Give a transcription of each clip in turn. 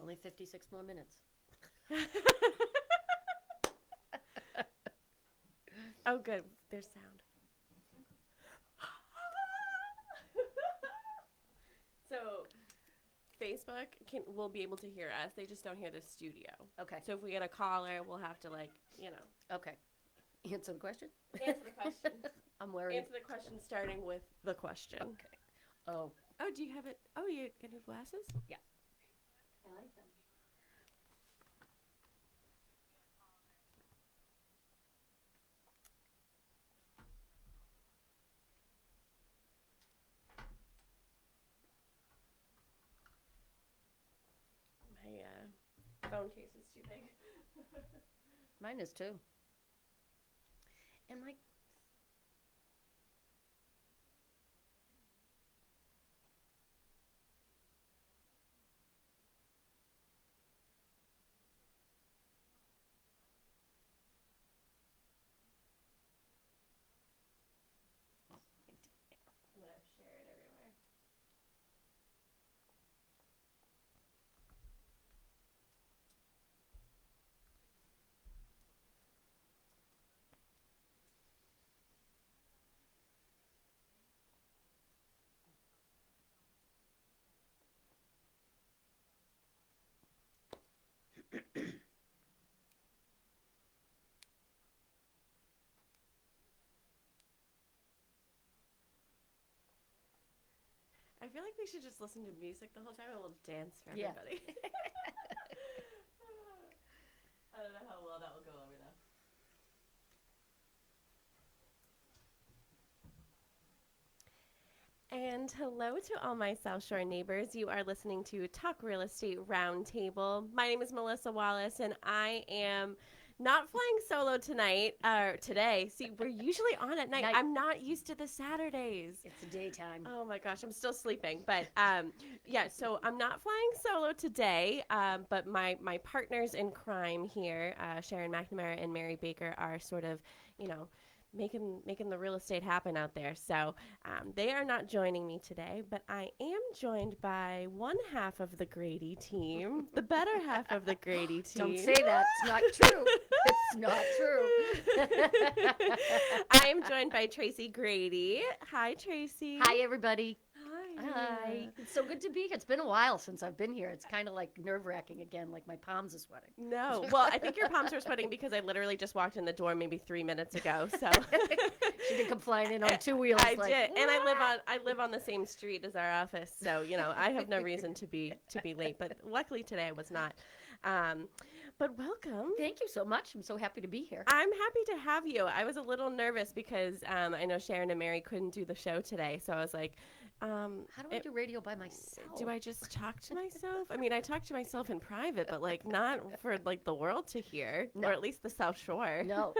Only 56 more minutes. Oh, good. There's sound. So, Facebook will be able to hear us. They just don't hear the studio. Okay. So if we get a caller, we'll have to Okay. Answer the question? answer the question. I'm worried. Answer the question starting with the question. Okay. Oh. Oh, do you have it? Oh, you get new glasses? Yeah. I like them. My phone case is too big. Mine is too. And my I'm going to share it everywhere. I feel like we should just listen to music the whole time and we'll dance for everybody. Yeah. I don't know how well that will go over though. And hello to all my South Shore neighbors. You are listening to Talk Real Estate Roundtable. My name is Melissa Wallace, and I am not flying solo today. See, we're usually on at night. I'm not used to the Saturdays. It's a daytime. Oh my gosh, I'm still sleeping. But yeah, so I'm not flying solo today. But my partners in crime here, Sharon McNamara and Mary Baker, are sort of, making the real estate happen out there. So they are not joining me today, but I am joined by one half of the Grady team, the better half of the Grady team. Don't say that. It's not true. It's not true. I am joined by Tracy Grady. Hi, Tracy. Hi, everybody. Hi. It's so good to be here. It's been a while since I've been here. It's kind of like nerve-wracking again, like my palms are sweating. No. Well, I think your palms are sweating because I literally just walked in the door maybe 3 minutes ago. So she did come flying in on two wheels. I did. And I live on the same street as our office. So, I have no reason to be late. But luckily today I was not. But welcome. Thank you so much. I'm so happy to be here. I'm happy to have you. I was a little nervous because I know Sharon and Mary couldn't do the show today. So I was like, how do I do radio by myself? Do I just talk to myself? I mean, I talk to myself in private, but not for the world to hear, or at least the South Shore. No.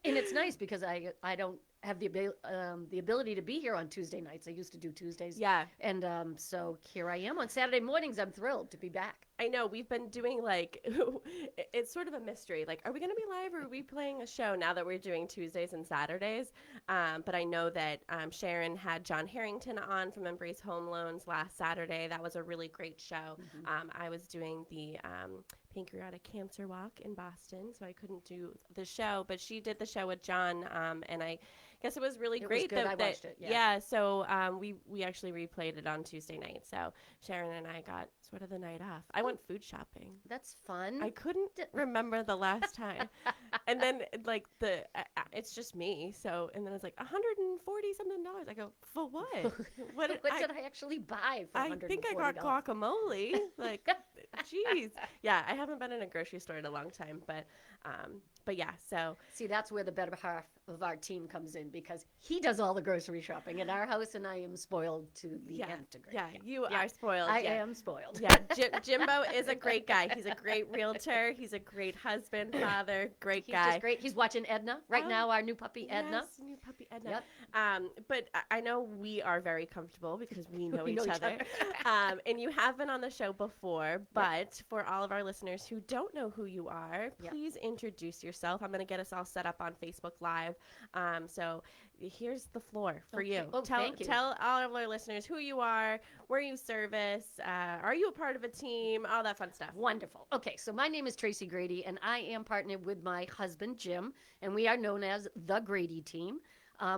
And it's nice because I don't have the ability to be here on Tuesday nights. I used to do Tuesdays. Yeah. And so here I am on Saturday mornings. I'm thrilled to be back. I know we've been doing it's sort of a mystery. Are we going to be live or are we playing a show now that we're doing Tuesdays and Saturdays? But I know that Sharon had John Harrington on from Embrace Home Loans last Saturday. That was a really great show. Mm-hmm. I was doing the pancreatic cancer walk in Boston, so I couldn't do the show, but she did the show with John, and I guess it was really great. Was good. I watched it. Yeah. So we actually replayed it on Tuesday night. So Sharon and I got sort of the night off. I went food shopping. That's fun. I couldn't remember the last time, and then it's just me. So and then it's like $140 something. I go, for what? What did I actually buy for $140? I think I got guacamole. Jeez. Yeah, I haven't been in a grocery store in a long time, but yeah, so. See, that's where the better half of our team comes in because he does all the grocery shopping at our house and I am spoiled to the nth degree. Yeah, you are spoiled. I am spoiled. Yeah, Jimbo is a great guy. He's a great realtor. He's a great husband, father, great guy. He's just great. He's watching Edna right now, our new puppy Edna. Yes, new puppy Edna. Yep. But I know we are very comfortable because we know each other. And you have been on the show before, but for all of our listeners who don't know who you are, please introduce yourself. I'm going to get us all set up on Facebook Live. So here's the floor for Okay. you. Oh, thank you. Tell all of our listeners who you are, where you service, are you a part of a team, all that fun stuff. Wonderful. Okay, so my name is Tracy Grady, and I am partnered with my husband, Jim, and we are known as the Grady team.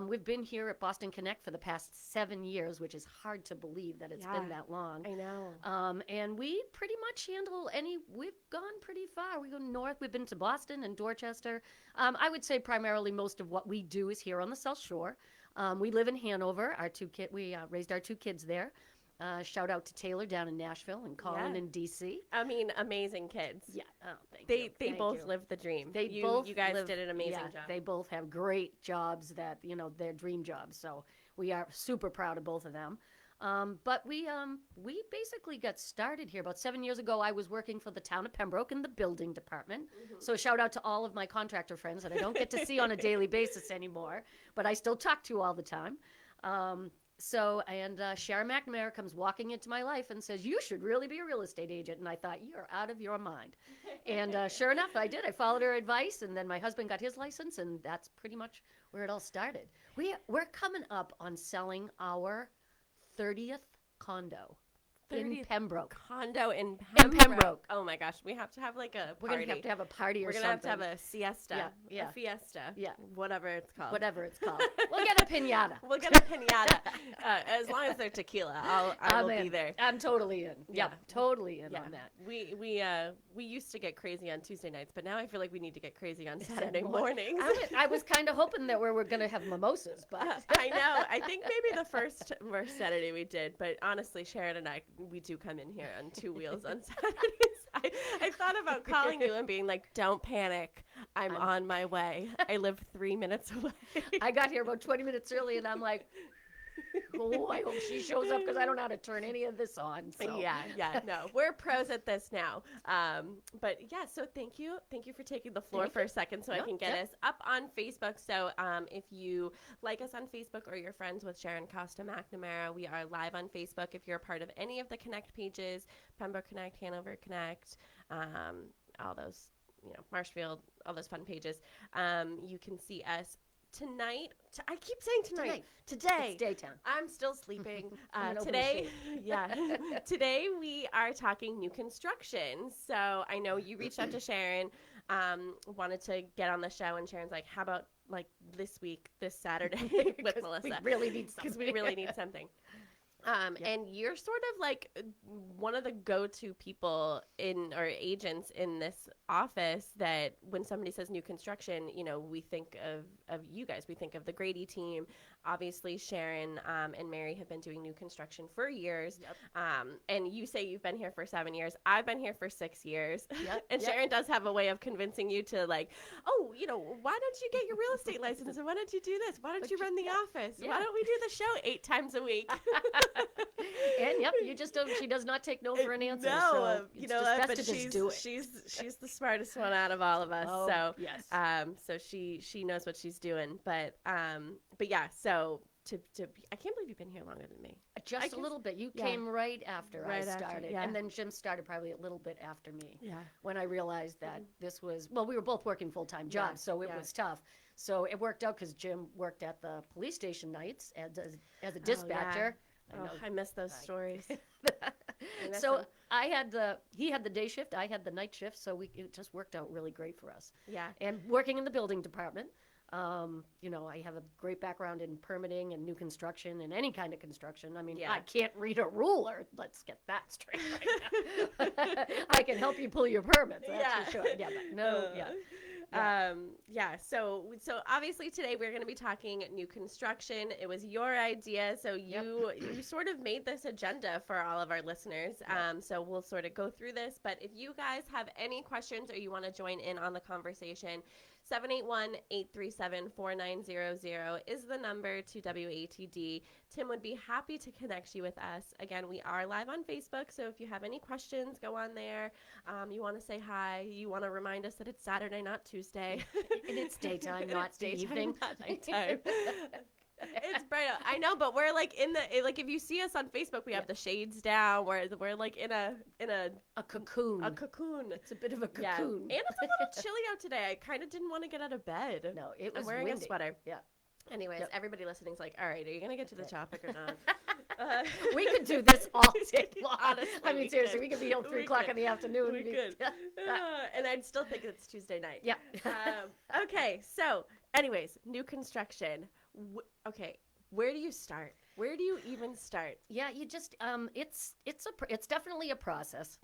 We've been here at Boston Connect for the past 7 years, which is hard to believe that it's been that long. I know. And we pretty much handle we've gone pretty far. We go north. We've been to Boston and Dorchester. I would say primarily most of what we do is here on the South Shore. We live in Hanover. We raised our 2 kids there. Shout out to Taylor down in Nashville and Colin in D.C. I mean, amazing kids. Yeah. Oh, thank They you. they Thank both you. live the dream. You guys did an amazing job. They both have great jobs that, their dream jobs. So we are super proud of both of them. But we basically got started here about 7 years ago. I was working for the town of Pembroke in the building department. Mm-hmm. So shout out to all of my contractor friends that I don't get to see on a daily basis anymore, but I still talk to all the time. Sharon McNamara comes walking into my life and says, "You should really be a real estate agent." And I thought, "You're out of your mind." And sure enough, I did. I followed her advice, and then my husband got his license, and that's pretty much where it all started. We're coming up on selling our 30th condo in Pembroke. Condo in Pembroke. Oh my gosh, we have to have like a party. We're going to have to have a party or something. We're going to have to have a siesta. Yeah. A fiesta. Yeah. Whatever it's called. We'll get a piñata. We'll get a piñata. As long as they're tequila, I will be there. I'm totally in. Yeah. Totally in on that. We used to get crazy on Tuesday nights, but now I feel like we need to get crazy on Saturday mornings. I was kind of hoping that we were going to have mimosas, but I know. I think maybe the first Saturday we did, but honestly, Sharon and I, we do come in here on 2 wheels on Saturdays. I thought about calling you and being like, "Don't panic. I'm on my way. I live 3 minutes away." I got here about 20 minutes early, and I'm like, "Oh, I hope she shows up because I don't know how to turn any of this on." So. Yeah, no, we're pros at this now. But yeah, so thank you for taking the floor for a second so I can get us up on Facebook. So if you like us on Facebook or you're friends with Sharon Costa McNamara, we are live on Facebook. If you're a part of any of the Connect pages, Pembroke Connect, Hanover Connect, all those, Marshfield, all those fun pages, you can see us. Tonight, I keep saying tonight. Today. It's daytime. I'm still sleeping. Today we are talking new construction. So I know you reached out to Sharon, wanted to get on the show, and Sharon's like, "How about like this week, this Saturday with Melissa? We really need something. Because we really need something." And you're sort of like one of the go-to people or agents in this office that when somebody says new construction, we think of you guys. We think of the Grady team. Obviously, Sharon and Mary have been doing new construction for years. Yep. And you say you've been here for 7 years. I've been here for 6 years. Yep. And Sharon does have a way of convincing you to like, "Oh, why don't you get your real estate license? And why don't you do this? Why don't you run the office? Why don't we do the show 8 times a week?" And you just don't. She does not take no for an answer. No, so it's just best but to just do it. She's the smartest one out of all of us. Oh, so yes. So she knows what she's doing. But yeah. So I can't believe you've been here longer than me. Just a little bit. You came right after I started, and then Jim started probably a little bit after me. Yeah. When I realized that this was we were both working full-time jobs, so it was tough. So it worked out because Jim worked at the police station nights as a dispatcher. I miss those stories. So he had the day shift, I had the night shift, so it just worked out really great for us. Yeah. And working in the building department, I have a great background in permitting and new construction and any kind of construction. I mean, I can't read a ruler. Let's get that straight right now. I can help you pull your permits. That's for sure. Yeah, but no, So obviously today we're going to be talking new construction. It was your idea, so you sort of made this agenda for all of our listeners. So we'll sort of go through this, but if you guys have any questions or you want to join in on the conversation, 781-837-4900 is the number to WATD. Tim would be happy to connect you with us. Again, we are live on Facebook, so if you have any questions, go on there. You want to say hi. You want to remind us that it's Saturday, not Tuesday. And it's daytime, not daytime, evening. not nighttime. It's bright out. I know, but we're like like if you see us on Facebook, we have the shades down. We're like in a cocoon. A cocoon. It's a bit of a cocoon. Yeah. And it's a little chilly out today. I kind of didn't want to get out of bed. No, it was I'm wearing windy. a sweater. Yeah. Anyways, everybody listening's like, all right, are you going to get to the topic or not? We could do this all day long. Honestly, I mean, seriously, we could be till 3 o'clock in the afternoon. We could. And I'd still think it's Tuesday night. Yeah. Okay, so anyways, new construction. Okay, where do you start? Where do you even start? Yeah, you just it's definitely a process.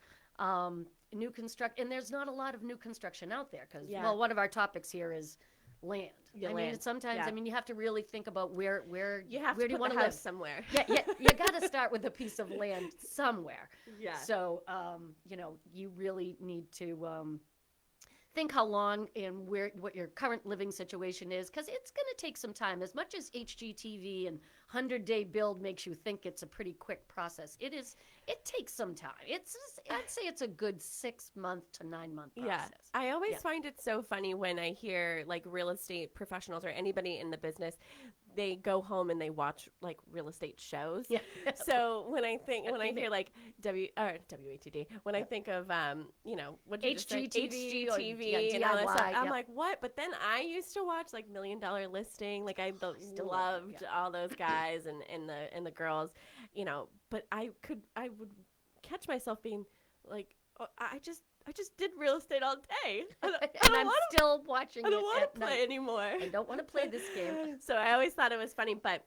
New construct, and there's not a lot of new construction out there because well, one of our topics here is land. Mean, sometimes you have to really think about where you have where to do you put want the to house live somewhere. Yeah, you got to start with a piece of land somewhere. Yeah. So you really need to think how long and what your current living situation is, because it's going to take some time. As much as HGTV and 100-day build makes you think it's a pretty quick process, it takes some time. I'd say it's a good 6 month to 9 month process. Yeah, I always find it so funny when I hear like real estate professionals or anybody in the business, they go home and they watch like real estate shows. Yeah. So when I hear like WATD, when I think of what HGTV and all that stuff, I'm like, what? But then I used to watch like $1 Million Listing. Like I loved all those guys and the girls, But I would catch myself being like, oh, I just did real estate all day. I'm still watching it. I don't want to play anymore. I don't want to play this game. So I always thought it was funny, but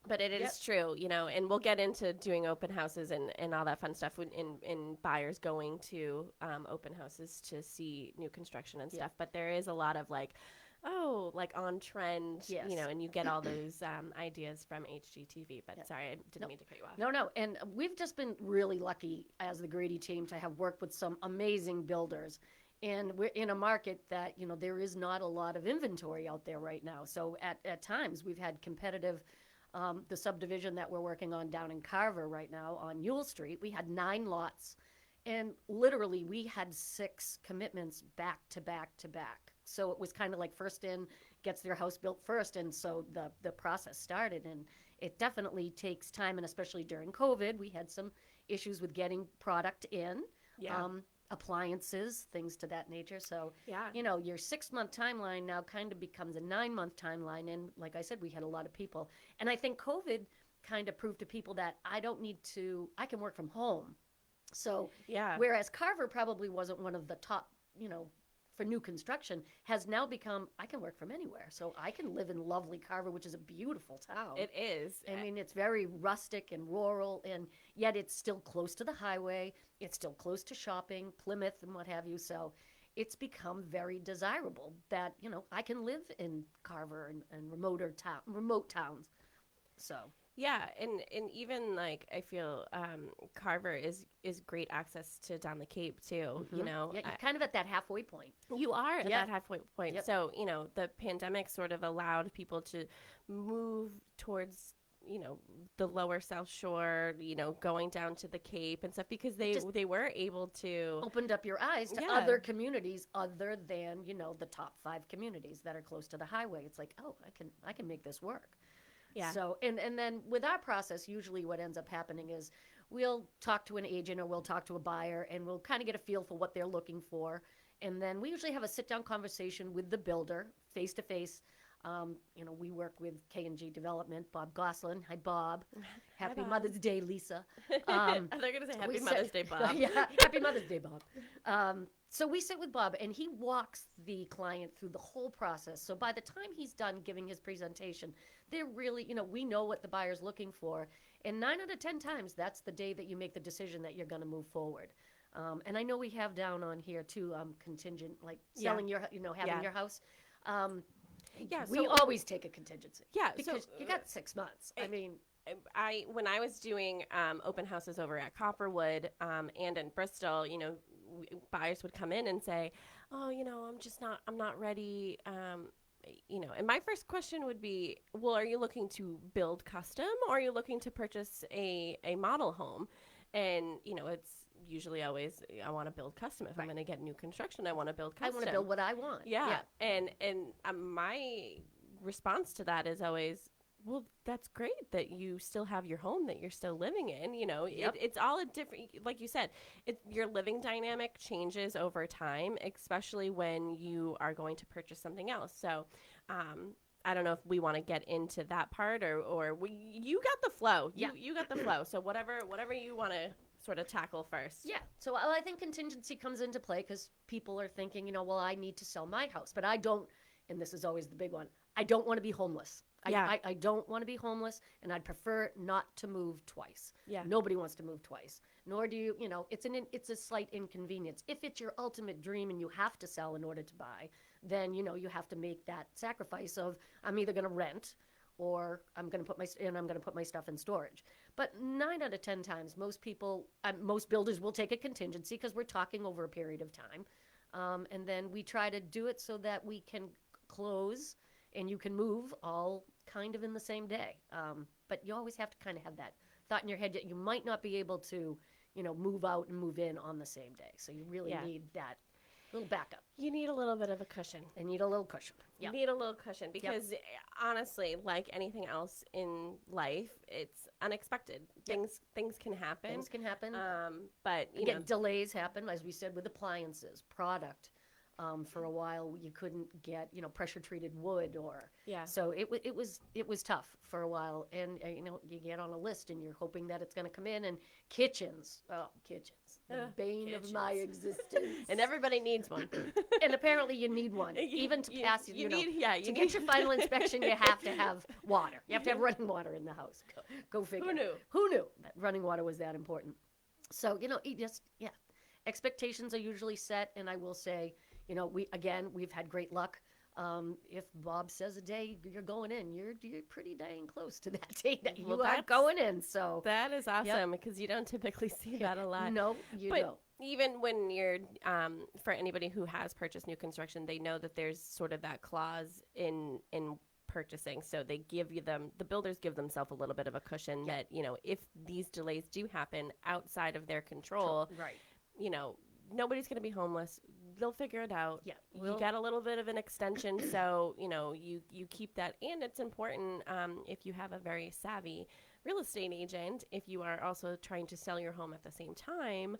it is true, and we'll get into doing open houses and all that fun stuff in buyers going to open houses to see new construction and stuff. But there is a lot of like on trend, and you get all those ideas from HGTV. But sorry, I didn't mean to cut you off. No. And we've just been really lucky as the Grady team to have worked with some amazing builders. And we're in a market that, there is not a lot of inventory out there right now. So at times we've had competitive, the subdivision that we're working on down in Carver right now on Ewell Street, we had 9 lots. And literally we had 6 commitments back to back to back. So it was kind of like first in gets their house built first. And so the process started, and it definitely takes time. And especially during COVID, we had some issues with getting product in, appliances, things to that nature. So, your 6-month timeline now kind of becomes a 9-month timeline. And like I said, we had a lot of people. And I think COVID kind of proved to people that I can work from home. So, whereas Carver probably wasn't one of the top, for new construction, has now become, I can work from anywhere. So I can live in lovely Carver, which is a beautiful town. It is. I mean, it's very rustic and rural, and yet it's still close to the highway. It's still close to shopping, Plymouth and what have you. So it's become very desirable that, I can live in Carver and remote towns. So. Yeah, and even like I feel Carver is great access to down the Cape too. Mm-hmm. Yeah, you're kind of at that halfway point. You are at that halfway point. Yep. So the pandemic sort of allowed people to move towards the lower South Shore, going down to the Cape and stuff, because they were able to opened up your eyes to other communities other than the top 5 communities that are close to the highway. It's like, oh, I can make this work. Yeah. So, and then with our process, usually what ends up happening is we'll talk to an agent or we'll talk to a buyer, and we'll kind of get a feel for what they're looking for. And then we usually have a sit-down conversation with the builder face-to-face. We work with K&G Development, Bob Goslin. Hi, Bob. Happy Mother's Day, Lisa. They're going to say Happy Mother's Day, Bob. Yeah, Happy Mother's Day, Bob. So we sit with Bob, and he walks the client through the whole process. So by the time he's done giving his presentation, they're really, we know what the buyer's looking for. And 9 out of 10 times, that's the day that you make the decision that you're going to move forward. And I know we have down on here, too, contingent, like selling your, having your house. We always take a contingency. Yeah. Because you got 6 months. When I was doing open houses over at Copperwood and in Bristol, buyers would come in and say, oh, I'm not ready. And my first question would be, well, are you looking to build custom, or are you looking to purchase a model home? And, it's usually always, I want to build custom. If I'm going to get new construction, I want to build custom. I want to build what I want. Yeah. And my response to that is always, Well, that's great that you still have your home that you're still living in. Yep. It's all a different, like you said, your living dynamic changes over time, especially when you are going to purchase something else. So, I don't know if we want to get into that part you got the flow. You got the flow. So whatever you want to sort of tackle first. Yeah. So I think contingency comes into play because people are thinking, well, I need to sell my house, but I don't, and this is always the big one, I don't want to be homeless. Yeah. I don't want to be homeless, and I'd prefer not to move twice. Yeah. Nobody wants to move twice, nor do you, it's a slight inconvenience. If it's your ultimate dream and you have to sell in order to buy, then, you have to make that sacrifice of I'm either going to rent or I'm going to put my stuff in storage. But 9 out of 10 times, most builders will take a contingency because we're talking over a period of time. And then we try to do it so that we can close and you can move all kind of in the same day. But you always have to kind of have that thought in your head that you might not be able to, move out and move in on the same day. So you really need that little backup. You need a little bit of a cushion. And need a little cushion. Yep. You need a little cushion because honestly, like anything else in life, it's unexpected. Things can happen. Things can happen. But delays happen, as we said, with appliances, product. For a while, you couldn't get pressure treated wood so it was tough for a while, and you get on a list and you're hoping that it's going to come in, and kitchens, the bane of my existence, and everybody needs one, and apparently you need one even to pass to get your final inspection. You have to have water. You have to have running water in the house. Go figure. Who knew that running water was that important? So expectations are usually set, and I will say. We've had great luck. If Bob says a day you're going in, you're pretty dang close to that date that you are going in. So that is awesome because you don't typically see that a lot. No, you don't. Even when you're, for anybody who has purchased new construction, they know that there's sort of that clause in purchasing. So they the builders give themselves a little bit of a cushion that, if these delays do happen outside of their control, right. Nobody's going to be homeless. They'll figure it out. Yeah, you got a little bit of an extension, so you keep that. And it's important if you have a very savvy real estate agent. If you are also trying to sell your home at the same time,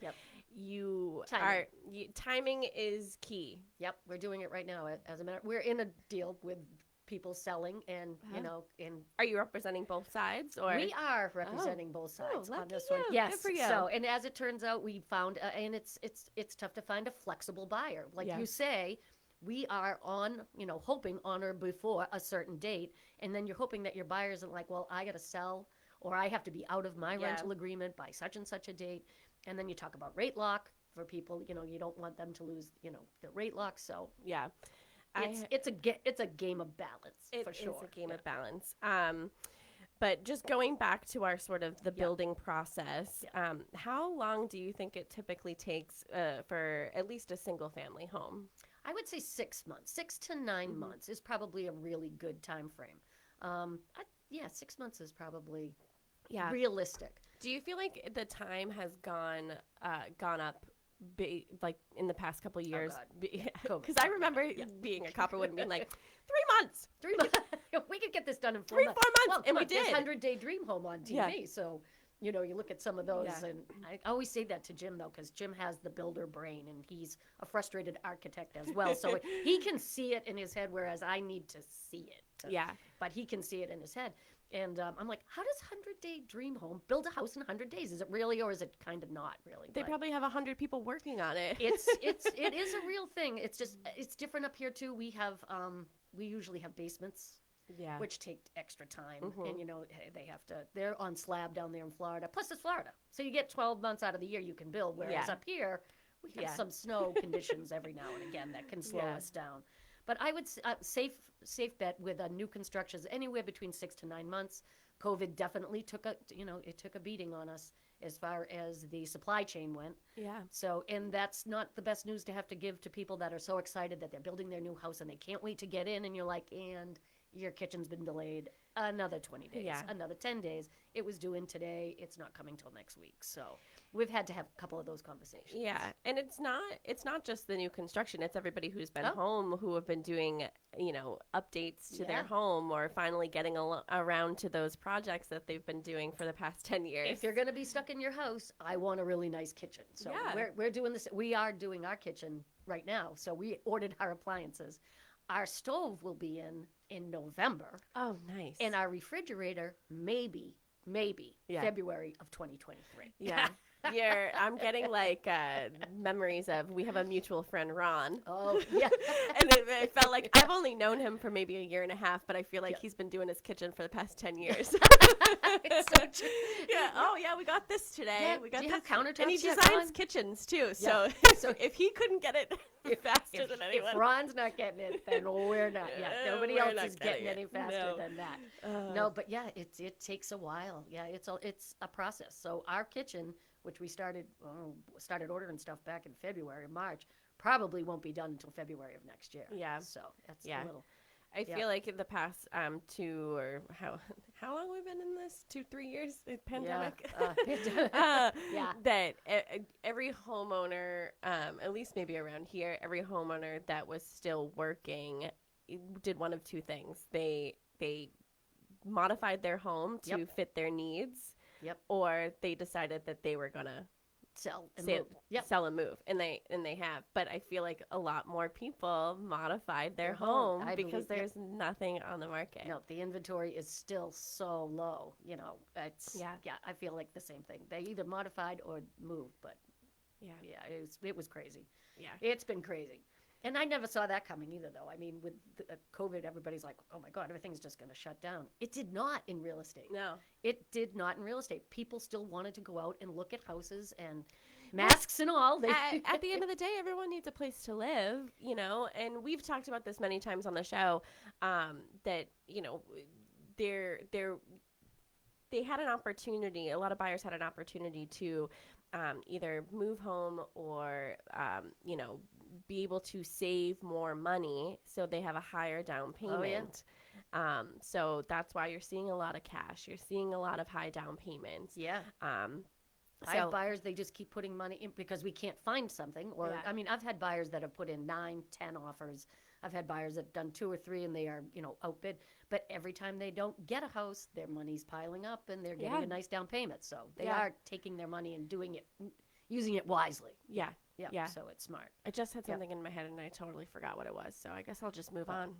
timing is key. Yep, we're doing it right now. As a matter, we're in a deal with people selling, and are you representing both sides, or we are representing both sides on this one? Yes. Good for you. So, and as it turns out, we found, and it's tough to find a flexible buyer, like you say. We are hoping on or before a certain date, and then you're hoping that your buyer isn't like, well, I got to sell, or I have to be out of my rental agreement by such and such a date, and then you talk about rate lock for people. You don't want them to lose, the rate lock. So It's a game of balance, for sure. It's a game of balance. But just going back to our sort of the building process, how long do you think it typically takes for at least a single family home? I would say 6 months. 6 to 9 months is probably a really good time frame. 6 months is probably realistic. Do you feel like the time has gone up? Like in the past couple of years, because I remember being a Copperwood and being like 3 months. 3 months. We could get this done in 4 months. 4 months, well, and we did. 100-Day Dream Home on TV. So you look at some of those, and I always say that to Jim though, because Jim has the builder brain, and he's a frustrated architect as well. So he can see it in his head, whereas I need to see it. But he can see it in his head. And I'm like, how does 100-Day Dream Home build a house in 100 days? Is it really, or is it kind of not really? They probably have 100 people working on it. It is a real thing. It's just, it's different up here too. We have, we usually have basements, which take extra time. And they're on slab down there in Florida. Plus it's Florida. So you get 12 months out of the year you can build. Whereas up here, we have some snow conditions every now and again that can slow us down. But I would safe bet with new constructions anywhere between 6 to 9 months. COVID definitely took a beating on us as far as the supply chain went. So, and that's not the best news to have to give to people that are so excited that they're building their new house and they can't wait to get in. And you're like, and your kitchen's been delayed another 20 days, another 10 days. It was due in today. It's not coming till next week. So we've had to have a couple of those conversations. Yeah, and it's not just the new construction. It's everybody who's been home who have been doing, updates to their home or finally getting around to those projects that they've been doing for the past 10 years. If you're going to be stuck in your house, I want a really nice kitchen. So we're doing this. We are doing our kitchen right now. So we ordered our appliances. Our stove will be in November. Oh, nice. And our refrigerator, maybe February of 2023. Yeah. I'm getting memories of, we have a mutual friend, Ron. Oh, yeah. And it felt like I've only known him for maybe a year and a half, but I feel like he's been doing his kitchen for the past 10 years. It's so true. Yeah. Oh, yeah, we got this today. Yeah. We got this. Countertops. And he designs designs kitchens, too. So, so if he couldn't get it faster than anyone. If Ron's not getting it, then we're not. Yeah, nobody else is getting any faster than that. No, but yeah, it takes a while. Yeah, it's a process. So our kitchen, which we started ordering stuff back in February, March, probably won't be done until February of next year. Yeah. So that's a little. I feel like in the past how long we've been in this 2-3 years, the pandemic. That every homeowner, at least maybe around here, every homeowner that was still working did one of two things. They modified their home to fit their needs. Yep. Or they decided that they were gonna sell and move. Sell and move, and they have. But I feel like a lot more people modified their home because there's nothing on the market. No, the inventory is still so low. It's I feel like the same thing. They either modified or moved, but it was crazy. Yeah, it's been crazy. And I never saw that coming either, though. I mean, with COVID, everybody's like, oh, my God, everything's just going to shut down. It did not in real estate. No. It did not in real estate. People still wanted to go out and look at houses and masks and all. At the end of the day, everyone needs a place to live, and we've talked about this many times on the show, that, they had an opportunity, a lot of buyers had an opportunity to either move home or, be able to save more money so they have a higher down payment. So that's why you're seeing a lot of cash. You're seeing a lot of high down payments. Yeah. I have buyers, they just keep putting money in because we can't find something. Or, I mean, I've had buyers that have put in 9, 10 offers. I've had buyers that have done 2 or 3 and they are, outbid. But every time they don't get a house, their money's piling up and they're getting a nice down payment. So they are taking their money and using it wisely. Yeah. Yeah. So it's smart. I just had something in my head and I totally forgot what it was. So I guess I'll just move on.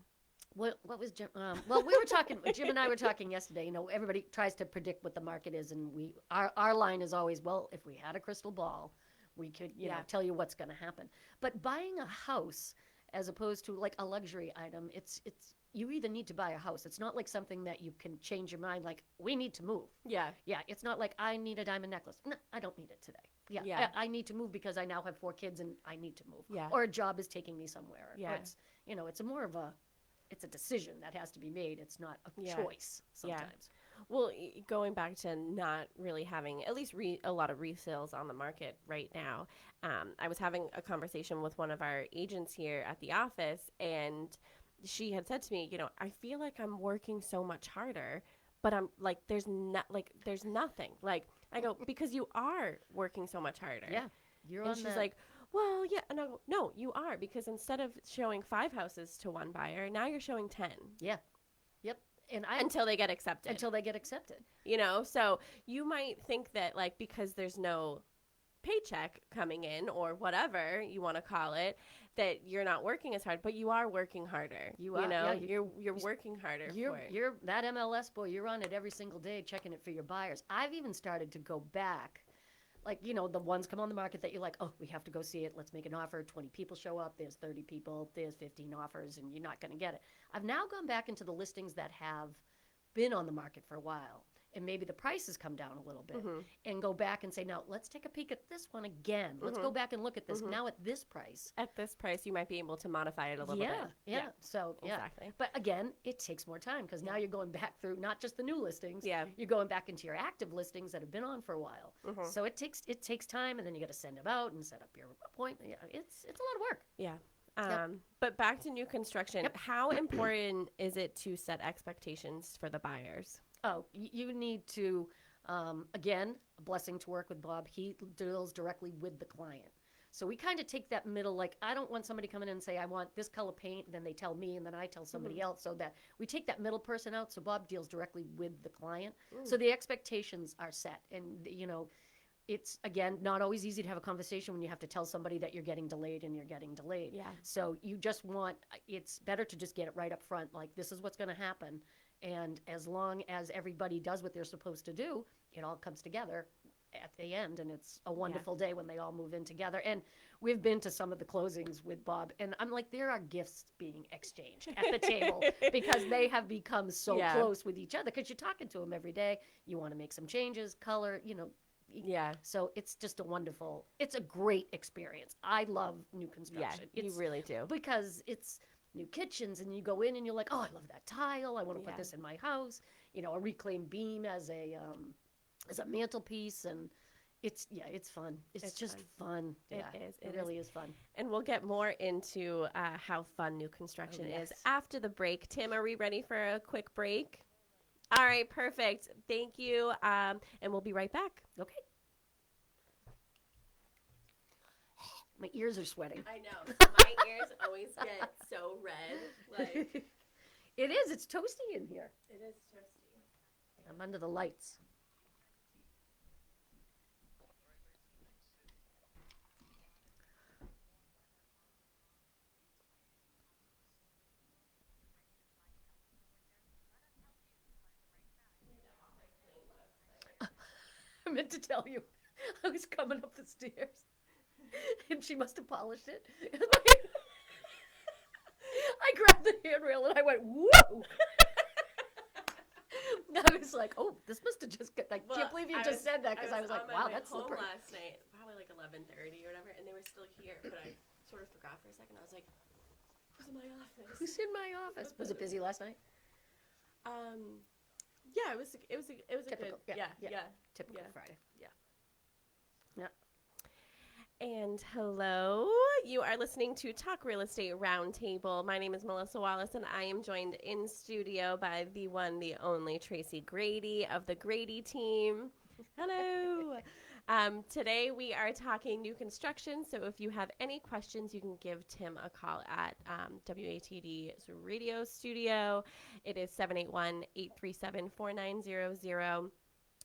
What was Jim? Well, we were talking. Jim and I were talking yesterday. Everybody tries to predict what the market is, and our line is always, well, if we had a crystal ball, we could tell you what's going to happen. But buying a house, as opposed to like a luxury item, it's you either need to buy a house. It's not like something that you can change your mind. Like, we need to move. Yeah. It's not like I need a diamond necklace. No, I don't need it today. Yeah. I need to move because I now have 4 kids and I need to move. Yeah. Or a job is taking me somewhere. Yeah. It's it's more of it's a decision that has to be made. It's not a choice sometimes. Yeah. Well, going back to not really having at least a lot of resales on the market right now, I was having a conversation with one of our agents here at the office, and she had said to me, I feel like I'm working so much harder, but I'm like, there's nothing. Like, I go, because you are working so much harder. Yeah. And she's like, well, yeah. And I go, no, you are, because instead of showing 5 houses to one buyer, now you're showing 10. Yeah. Yep. And until they get accepted. So you might think that, like, because there's no paycheck coming in or whatever you want to call it, that you're not working as hard, but you are working harder. You are. You're working harder. You're that MLS boy. You're on it every single day, checking it for your buyers. I've even started to go back. Like, the ones come on the market that you're like, oh, we have to go see it. Let's make an offer. 20 people show up. There's 30 people. There's 15 offers, and you're not going to get it. I've now gone back into the listings that have been on the market for a while, and maybe the price has come down a little bit, and go back and say, now, let's take a peek at this one again. Let's go back and look at this. Now at this price. At this price, you might be able to modify it a little bit. Yeah. So, exactly. But again, it takes more time because now you're going back through not just the new listings. Yeah. You're going back into your active listings that have been on for a while. So it takes time, and then you got to send them out and set up your appointment. Yeah, it's a lot of work. Yeah. Yep. But back to new construction. Yep. How important is it to set expectations for the buyers? Oh, you need to, again, a blessing to work with Bob. He deals directly with the client. So we kind of take that middle, like, I don't want somebody coming in and say, I want this color paint, and then they tell me, and then I tell somebody else, so that we take that middle person out. So Bob deals directly with the client. So the expectations are set. And, it's, again, not always easy to have a conversation when you have to tell somebody that you're getting delayed and you're getting delayed. Yeah. So you just it's better to just get it right up front, like, this is what's going to happen. And as long as everybody does what they're supposed to do, it all comes together at the end, and it's a wonderful day when they all move in together. And we've been to some of the closings with Bob, and I'm like, there are gifts being exchanged at the table because they have become so close with each other, because you're talking to them every day. You want to make some changes, color, Yeah. So it's just it's a great experience. I love new construction. Yeah, you really do. Because it's new kitchens, and you go in and you're like, oh, I love that tile. I want to put this in my house. A reclaimed beam as a mantelpiece, and it's fun. It's just fun. Yeah, it is. It really is fun. And we'll get more into how fun new construction is after the break. Tim, are we ready for a quick break? All right, perfect. Thank you. And we'll be right back. Okay. My ears are sweating. I know. My ears always get so red. It is. It's toasty in here. It is toasty. I'm under the lights. I meant to tell you, I was coming up the stairs, and she must have polished it. I grabbed the handrail, and I went, whoa! I was like, oh, this must have just got, can't believe you just said that, because I was like, wow, that's slippery. I was home last night, probably like 11:30 or whatever, and they were still here, but I sort of forgot for a second. I was like, who's in my office? Who's in my office? Was it busy last night? Yeah, it was a Typical, good, typical Friday. Yeah. And hello, you are listening to Talk Real Estate Roundtable. My name is Melissa Wallace, and I am joined in studio by the one, the only Tracy Grady of the Grady team. Hello. Today we are talking new construction, so if you have any questions, you can give Tim a call at WATD's radio studio. It is 781-837-4900.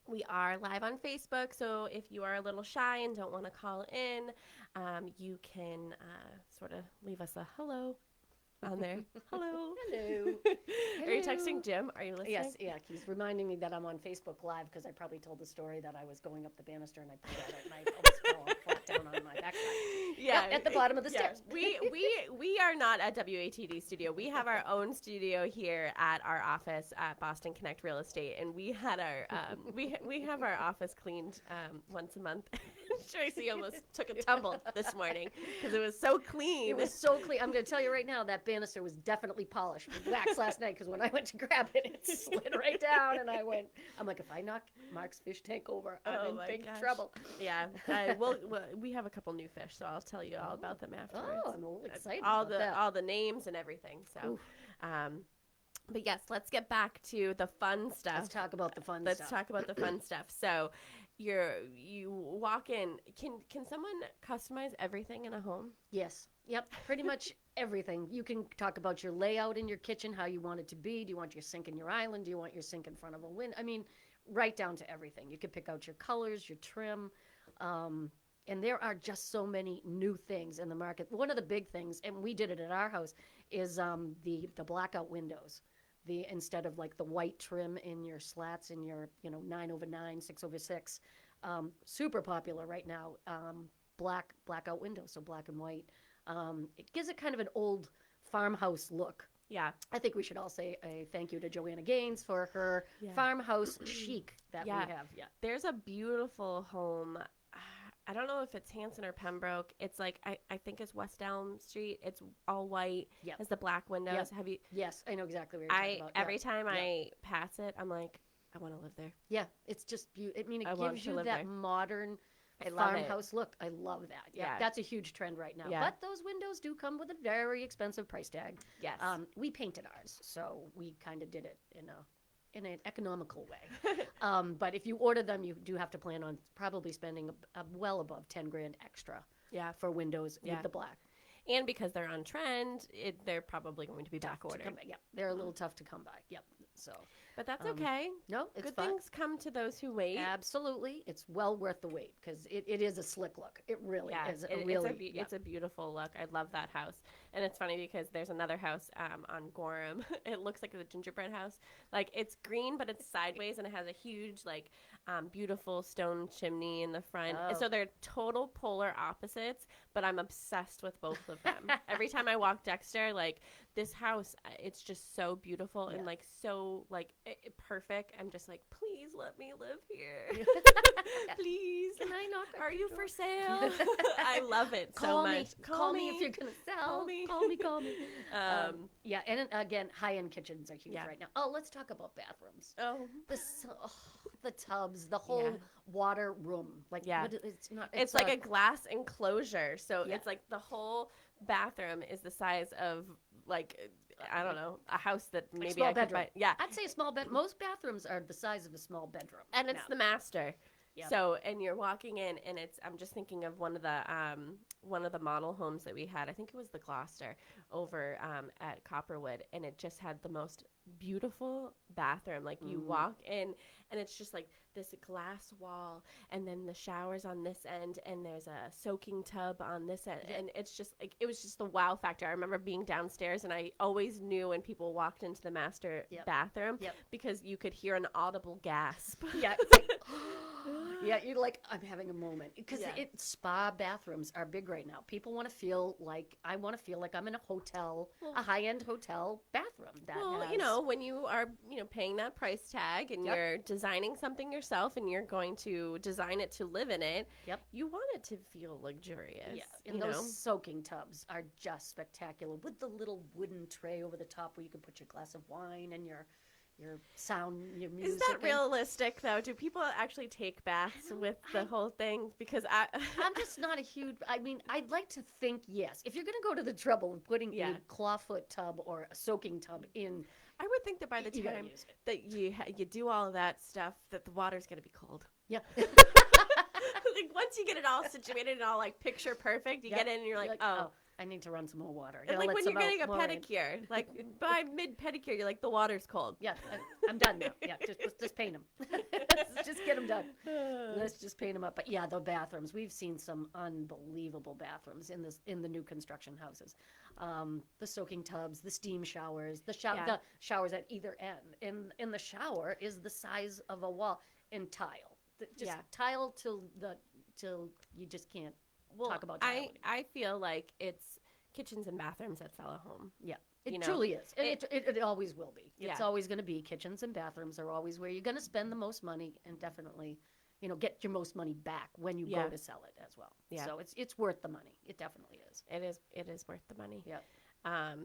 We are live on Facebook, so if you are a little shy and don't want to call in, you can sort of leave us a hello on there. Hello. Hello. Are you texting Jim? Are you listening? Yes, yeah. He's reminding me that I'm on Facebook Live, because I probably told the story that I was going up the banister and I pulled out it and I almost fell down on my backside. Yeah, at the bottom of the stairs. We are not at WATD studio. We have our own studio here at our office at Boston Connect Real Estate, and we had our we have our office cleaned once a month. Tracy almost took a tumble this morning because it was so clean. It was so clean. I'm going to tell you right now, that banister was definitely polished with wax last night, because when I went to grab it, it slid right down, and I'm like, if I knock Mark's fish tank over, I'm in big trouble. Yeah, we have a couple new fish, so I'll tell you all about them afterwards. Oh, I'm a little excited all the names and everything. So, but yes, let's get back to the fun stuff. Let's talk about the fun stuff. Let's talk about the fun stuff. So, you walk in. Can someone customize everything in a home? Yes. Yep. Pretty much everything. You can talk about your layout in your kitchen, how you want it to be. Do you want your sink in your island? Do you want your sink in front of a window? I mean, right down to everything. You can pick out your colors, your trim. And there are just so many new things in the market. One of the big things, and we did it at our house, is the blackout windows. Instead of like the white trim in your slats in your 9/9, 6/6, super popular right now. Blackout windows, so black and white. It gives it kind of an old farmhouse look. Yeah. I think we should all say a thank you to Joanna Gaines for her farmhouse chic that we have. Yeah. There's a beautiful home. I don't know if it's Hanson or Pembroke. It's like, I think it's West Elm Street. It's all white. Yeah. Has the black windows. Yep. Have you? Yes, I know exactly what you're talking about. Every time I pass it, I'm like, I want to live there. Yeah, it's just beautiful. I mean, it I gives you that modern I love farmhouse look. I love that. Yeah, that's a huge trend right now. Yeah. But those windows do come with a very expensive price tag. Yes. We painted ours, so we kind of did it in an economical way. But if you order them, you do have to plan on probably spending well above 10 grand extra. Yeah. For windows with the black. And because they're on trend, they're probably going to be back ordered. Yeah, they're a little tough to come by. Yep. So, but that's okay. No, it's good fun. Things come to those who wait. Absolutely, it's well worth the wait because it is a slick look. It really is. It's a beautiful look. I love that house, and it's funny because there's another house on Gorham. It looks like the gingerbread house. Like it's green, but it's sideways, and it has a huge beautiful stone chimney in the front. Oh. So they're total polar opposites, but I'm obsessed with both of them. Every time I walk Dexter, this house, it's just so beautiful and so perfect. I'm just like, please let me live here. Please. Can I knock? Are you for sale? I love it so much. Call me if you're going to sell. Call me. Yeah, and again, high-end kitchens are huge right now. Oh, let's talk about bathrooms. Oh. The tubs, the whole water room. It's like a glass enclosure. So it's like the whole bathroom is the size of I don't know, a house that maybe I could buy. Yeah. I'd say a small bed. Most bathrooms are the size of a small bedroom. And it's the master. Yep. So, and you're walking in, and I'm just thinking of one of the model homes that we had. I think it was the Gloucester over at Copperwood, and it just had the most beautiful bathroom. You walk in, and it's just like this glass wall, and then the shower's on this end, and there's a soaking tub on this end, and it's just it was just the wow factor. I remember being downstairs, and I always knew when people walked into the master bathroom because you could hear an audible gasp. Yeah. It's like, yeah, you're like, I'm having a moment. Because spa bathrooms are big right now. People want to feel like, I want to feel like I'm in a hotel, a high-end hotel bathroom. When you are, paying that price tag and you're designing something yourself and you're going to design it to live in it, you want it to feel luxurious. Yeah, and those soaking tubs are just spectacular with the little wooden tray over the top where you can put your glass of wine and your sound, your music. Is that realistic, though? Do people actually take baths with the whole thing? Because I'm just not a huge... I mean, I'd like to think, yes. If you're going to go to the trouble of putting a clawfoot tub or a soaking tub in... I would think that by the time that you do all of that stuff, that the water's going to be cold. Yeah. Once you get it all situated and all, picture perfect, you get in and you're like, oh... I need to run some more water. And when you're getting a pedicure, by mid-pedicure, you're like, the water's cold. Yeah, I'm done now. Yeah, just paint them. Let's just get them done. Let's just paint them up. But yeah, the bathrooms. We've seen some unbelievable bathrooms in the new construction houses. The soaking tubs, the steam showers, the showers at either end. And the shower is the size of a wall in tile. Tile till you just can't. Talk about I feel like it's kitchens and bathrooms that sell a home. Yeah, it truly is. It always will be. It's always going to be. Kitchens and bathrooms are always where you're going to spend the most money and definitely, get your most money back when you go to sell it as well. Yeah. So it's worth the money. It definitely is. It is worth the money. Yeah.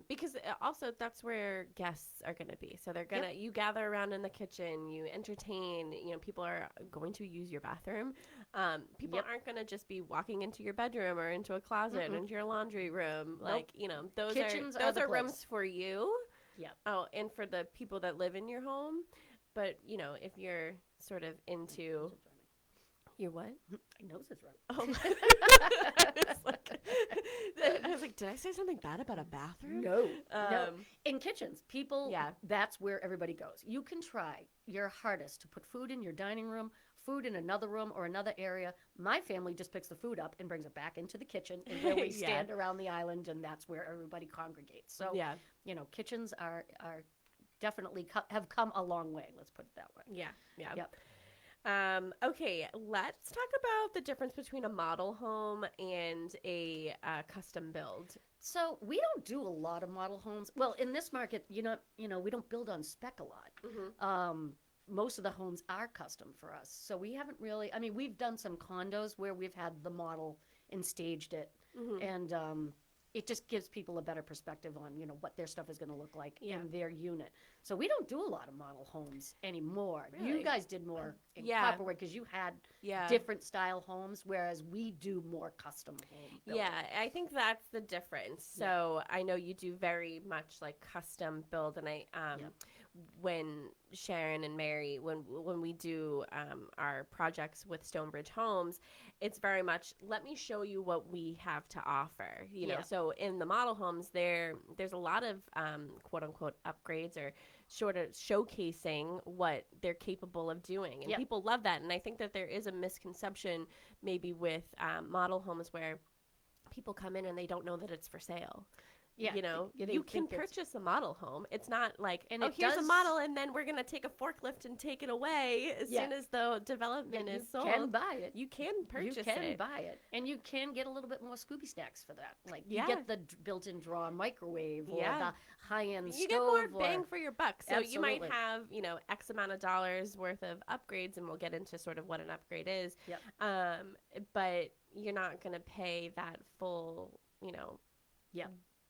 Because also that's where guests are going to be. So they're going to, you gather around in the kitchen, you entertain, people are going to use your bathroom. People aren't going to just be walking into your bedroom or into a closet, into your laundry room. Those Kitchens are the rooms for you. Yeah. Oh, and for the people that live in your home. But, if you're sort of into... Your what? My nose is running. Oh. I was like, did I say something bad about a bathroom? No. In kitchens, people, that's where everybody goes. You can try your hardest to put food in your dining room, food in another room or another area. My family just picks the food up and brings it back into the kitchen, and where we stand around the island, and that's where everybody congregates. So, kitchens are definitely have come a long way. Let's put it that way. Yeah. Yep. Okay, let's talk about the difference between a model home and a custom build. So we don't do a lot of model homes. Well, in this market, we don't build on spec a lot. Mm-hmm. Most of the homes are custom for us. So we haven't really, we've done some condos where we've had the model and staged it. Mm-hmm. And it just gives people a better perspective on, what their stuff is going to look like in their unit. So we don't do a lot of model homes anymore. Really? You guys did more in Copperwood because you had different style homes, whereas we do more custom home building. Yeah, I think that's the difference. So I know you do very much like custom build, and when Sharon and Mary, when we do our projects with Stonebridge Homes, it's very much, let me show you what we have to offer, you know. So in the model homes, there's a lot of quote unquote upgrades or sort of showcasing what they're capable of doing, and people love that. And I think that there is a misconception maybe with model homes where people come in and they don't know that it's for sale. Yeah, you know, you can purchase a model home. It's not like, here's a model, and then we're going to take a forklift and take it away as soon as the development is sold. You can buy it. You can purchase it. You can buy it. And you can get a little bit more Scooby Snacks for that. Like, you get the built-in drawer microwave or the high-end stove. You get more bang for your buck. So you might have, X amount of dollars worth of upgrades, and we'll get into sort of what an upgrade is. Yep. But you're not going to pay that full,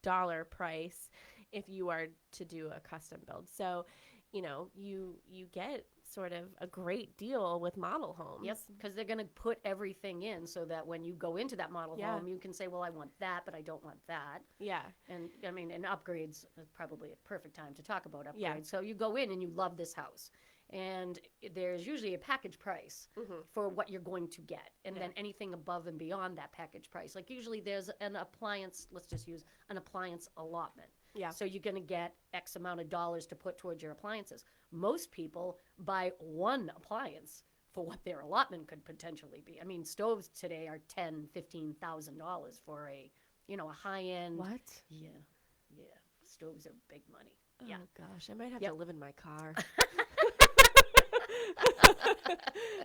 dollar price if you are to do a custom build. So, you get sort of a great deal with model homes. Yep, because they're going to put everything in so that when you go into that model home, you can say, well, I want that, but I don't want that. Yeah. And, and upgrades is probably a perfect time to talk about upgrades. Yeah. So you go in and you love this house. And there's usually a package price for what you're going to get. And then anything above and beyond that package price. Like usually there's an appliance, let's just use an appliance allotment. Yeah. So you're going to get X amount of dollars to put towards your appliances. Most people buy one appliance for what their allotment could potentially be. I mean, stoves today are $10,000, $15,000 for a high-end. What? Yeah. Stoves are big money. Oh, gosh. I might have to live in my car.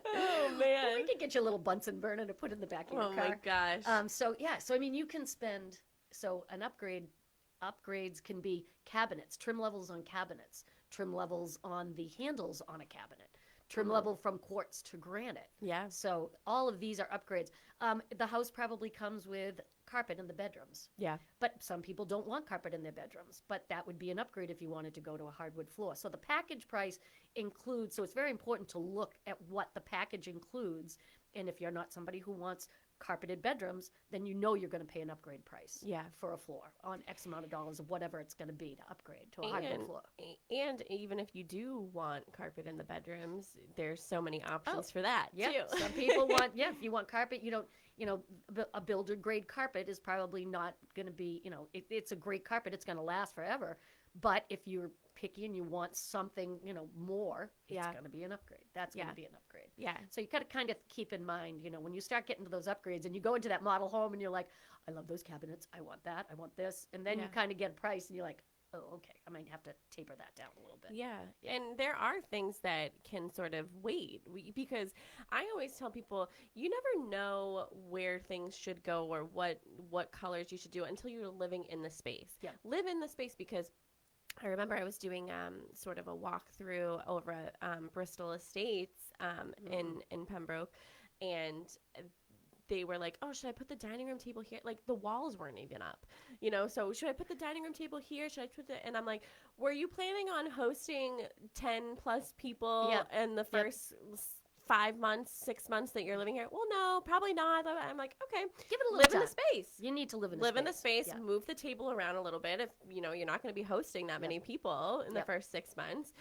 Oh man! Well, we can get you a little Bunsen burner to put in the back of your car. Oh my gosh! So you can spend. So an upgrades can be cabinets, trim levels on cabinets, trim levels on the handles on a cabinet, trim level from quartz to granite. Yeah. So all of these are upgrades. The house probably comes with carpet in the bedrooms. Yeah. But some people don't want carpet in their bedrooms, but that would be an upgrade if you wanted to go to a hardwood floor. So the package price includes, so it's very important to look at what the package includes. And if you're not somebody who wants carpeted bedrooms, then you're going to pay an upgrade price for a floor on X amount of dollars of whatever it's going to be to upgrade to a hardwood floor. And even if you do want carpet in the bedrooms, there's so many options for that too. Some people want, if you want carpet, a builder grade carpet is probably not going to be, it's a great carpet. It's going to last forever. But if you're picky and you want something, more, it's going to be an upgrade. That's going to be an upgrade. Yeah. So you got to kind of keep in mind, when you start getting to those upgrades and you go into that model home and you're like, I love those cabinets. I want that. I want this. And then you kind of get a price and you're like, oh, okay, I might have to taper that down a little bit. Yeah. And there are things that can sort of wait because I always tell people you never know where things should go or what colors you should do until you're living in the space. Yeah. Live in the space because I remember I was doing sort of a walkthrough over at Bristol Estates in Pembroke, and they were like, oh, should I put the dining room table here? Like, the walls weren't even up, so should I put the dining room table here? Should I put it? And I'm like, were you planning on hosting 10 plus people in the first 5 months, 6 months that you're living here? Well, no, probably not. I'm like, okay, give it a little live time. In the space. You need to live in the space. Move the table around a little bit. If you're not going to be hosting that many people in the first 6 months,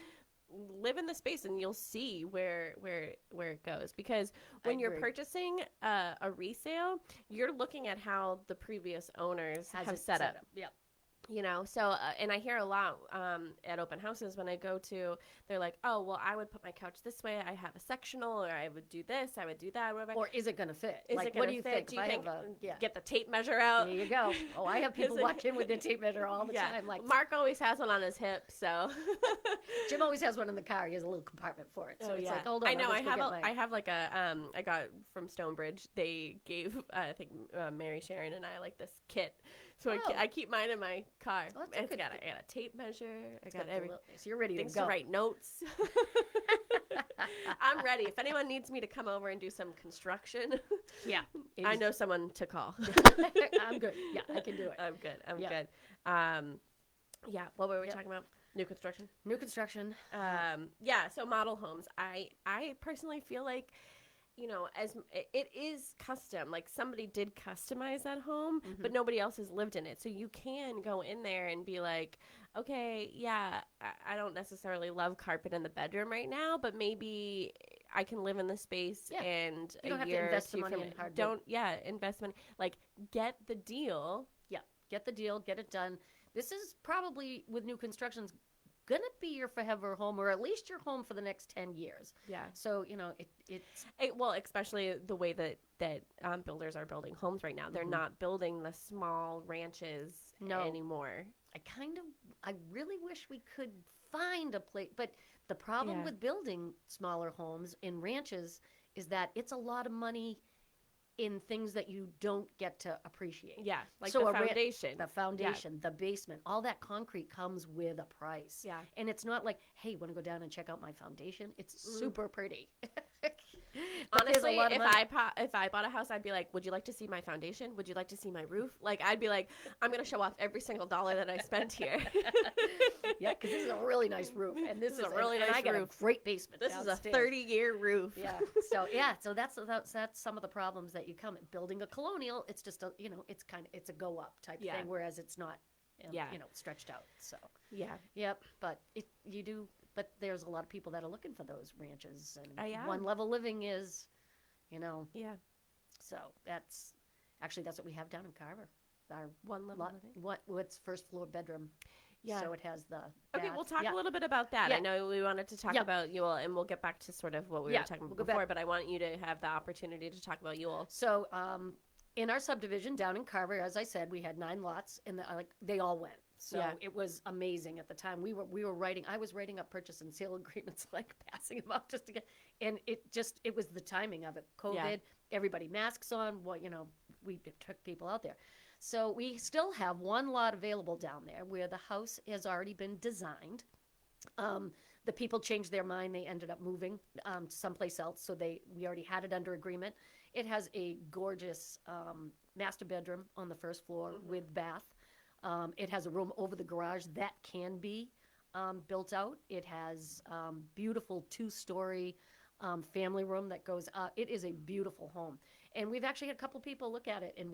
live in the space and you'll see where it goes. Because when you're purchasing a resale, you're looking at how the previous owners have set up. Yeah. So, and I hear a lot at open houses when I go to, they're like, oh, well, I would put my couch this way. I have a sectional, or I would do this, I would do that. Whatever. Or is it going to fit? What do you think? Do you think, get the tape measure out? There you go. Oh, I have people walk in with their tape measure all the time. Like Mark always has one on his hip, so. Jim always has one in the car. He has a little compartment for it. So it's like, hold on. I know. I have like a, I got from Stonebridge. They gave, I think, Mary Sharon and I like this kit. So I keep mine in my car. Well, I got a tape measure. I got everything. So you're ready to Things go. to write notes. I'm ready. If anyone needs me to come over and do some construction, Yeah. I know someone to call. I'm good. Yeah, I can do it. I'm good. I'm Yeah. good. Yeah. What were we talking about? New construction. New construction. Yeah. So model homes. I personally feel like, as it is custom, like somebody did customize that home, but nobody else has lived in it. So you can go in there and be like, okay, yeah, I don't necessarily love carpet in the bedroom right now, but maybe I can live in the space and you don't a have year to invest the or two money from in hard invest money, like get the deal. Yeah, get the deal, get it done. This is probably, with new constructions, gonna be your forever home, or at least your home for the next 10 years. Yeah. So it's well, especially the way that builders are building homes right now. They're not building the small ranches anymore. I really wish we could find a place, but the problem with building smaller homes in ranches is that it's a lot of money in things that you don't get to appreciate. Yeah, like so the foundation. The basement, all that concrete comes with a price. Yeah. And it's not like, hey, want to go down and check out my foundation? It's super pretty. Honestly, if I bought a house, I'd be like, would you like to see my foundation? Would you like to see my roof? Like, I'd be like, I'm going to show off every single dollar that I spent here. Yeah, because this is a really nice roof. And this is a really nice roof. I got a great basement This downstairs. is a 30-year roof. Yeah. So that's some of the problems that you come at building a colonial. It's just it's a go up type thing, whereas it's not stretched out. So but but there's a lot of people that are looking for those ranches, and one level living is, so that's what we have down in Carver. Our one level living. What's first floor bedroom. Yeah. So it has the Okay, we'll talk a little bit about that. Yeah. I know we wanted to talk about Ewell, and we'll get back to sort of what we were talking about before, but I want you to have the opportunity to talk about Ewell. So in our subdivision down in Carver, as I said, we had 9 lots, and they all went. So it was amazing at the time. I was writing up purchase and sale agreements, like passing them up just to get, and it was the timing of it. COVID, everybody masks on, we took people out there. So we still have 1 lot available down there where the house has already been designed. The people changed their mind. They ended up moving to someplace else. So we already had it under agreement. It has a gorgeous master bedroom on the first floor with bath. It has a room over the garage that can be built out. It has beautiful 2-story family room that goes up. It is a beautiful home. And we've actually had a couple people look at it, and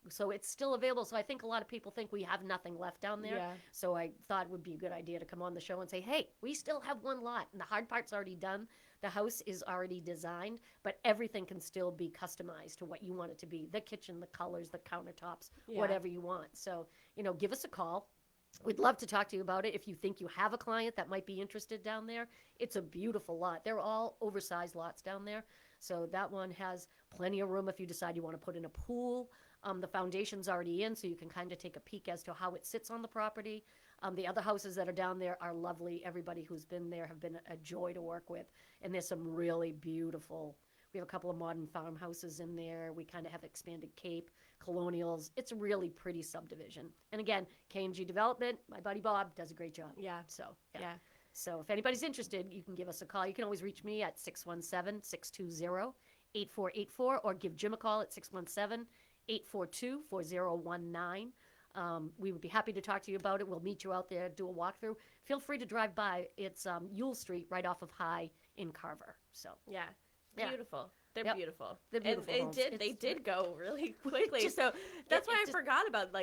so it's still available. So I think a lot of people think we have nothing left down there. Yeah. So I thought it would be a good idea to come on the show and say, hey, we still have 1 lot, and the hard part's already done. The house is already designed, but everything can still be customized to what you want it to be. The kitchen, the colors, the countertops, whatever you want. So, give us a call. We'd love to talk to you about it. If you think you have a client that might be interested down there, it's a beautiful lot. They're all oversized lots down there. So that one has plenty of room if you decide you want to put in a pool. The foundation's already in, so you can kind of take a peek as to how it sits on the property. The other houses that are down there are lovely. Everybody who's been there have been a joy to work with. And there's some really beautiful, we have a couple of modern farmhouses in there. We kind of have expanded Cape, colonials. It's a really pretty subdivision. And again, K&G Development, my buddy Bob does a great job. Yeah. So, So if anybody's interested, you can give us a call. You can always reach me at 617-620-8484 or give Jim a call at 617-842-4019. We would be happy to talk to you about it. We'll meet you out there, do a walkthrough. Feel free to drive by. It's Ewell Street right off of High in Carver. So beautiful. They're beautiful. They're beautiful. And they did go really quickly. So that's why I forgot about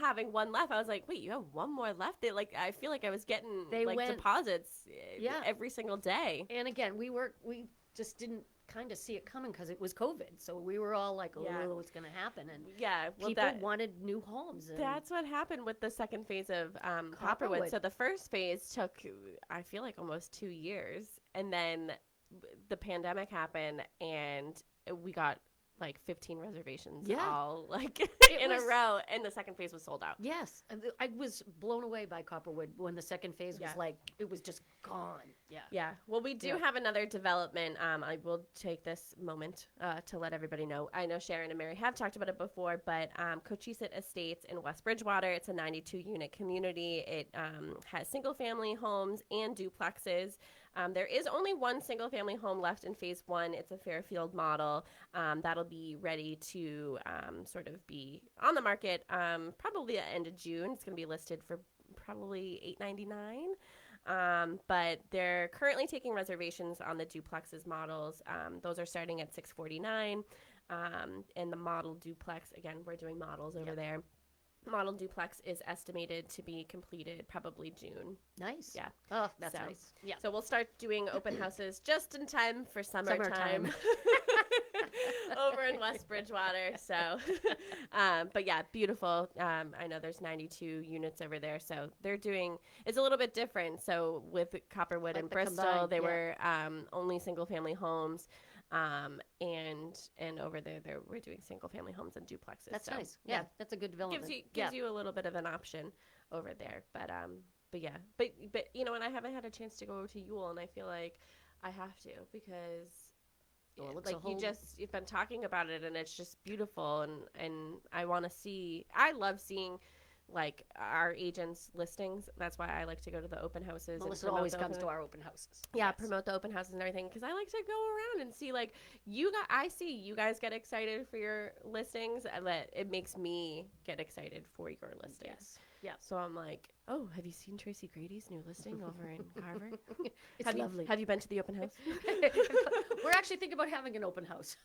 having 1 left. I was like, wait, you have 1 more left? I feel like I was getting deposits every single day. And again, we just didn't kind of see it coming because it was COVID. So we were all like, what's going to happen? And people wanted new homes. And that's what happened with the second phase of Copperwood. So the first phase took, I feel like, almost 2 years. And then the pandemic happened, and we got like 15 reservations Yeah. all like in a row, and the second phase was sold out. Yes. I was blown away by Copperwood when the second phase was like, it was just gone. Yeah. Yeah. Well, we do have another development. I will take this moment to let everybody know. I know Sharon and Mary have talked about it before, but Cochiseet Estates in West Bridgewater, it's a 92-unit community. It has single-family homes and duplexes. There is only one single-family home left in phase one. It's a Fairfield model. That'll be ready to sort of be on the market probably at the end of June. It's going to be listed for probably $899. But they're currently taking reservations on the duplexes models. Those are starting at $649. And the model duplex, again, we're doing models over there. Model duplex is estimated to be completed probably June. Nice. Yeah. Oh, that's nice. Yeah. So we'll start doing open houses just in time for summertime. Over in West Bridgewater. So, but yeah, beautiful. I know there's 92 units over there. So they're doing, it's a little bit different. So with Copperwood and Bristol, combined, they were only single family homes. And over there, we're doing single family homes and duplexes. That's nice. Yeah, that's a good development. Gives you a little bit of an option over there. But yeah, but you know, and I haven't had a chance to go to Ewell, and I feel like I have to because you've been talking about it, and it's just beautiful, and I want to see. I love seeing like our agents' listings. That's why I like to go to the open houses. Melissa always comes to our open houses. Yeah, promote the open houses and everything because I like to go around and see like I see you guys get excited for your listings, and that it makes me get excited for your listings. Yes. Yeah. So I'm like, oh, have you seen Tracy Grady's new listing over in Carver? It's lovely. Have you been to the open house? We're actually thinking about having an open house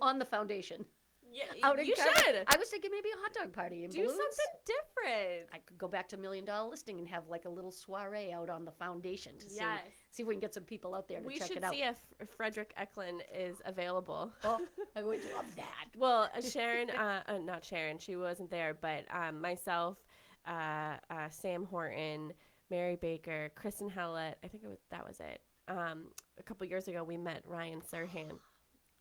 on the foundation. Yeah, you should. I was thinking maybe a hot dog party and do balloons. Something different. I could go back to $1 Million Listing and have like a little soiree out on the foundation to see if we can get some people out there to check it out. We should see if Frederick Eklund is available. Oh, I would love that. Well, Sharon, not Sharon, she wasn't there, but myself, Sam Horton, Mary Baker, Kristen Hellett, I think that was it. A couple years ago, we met Ryan Serhan.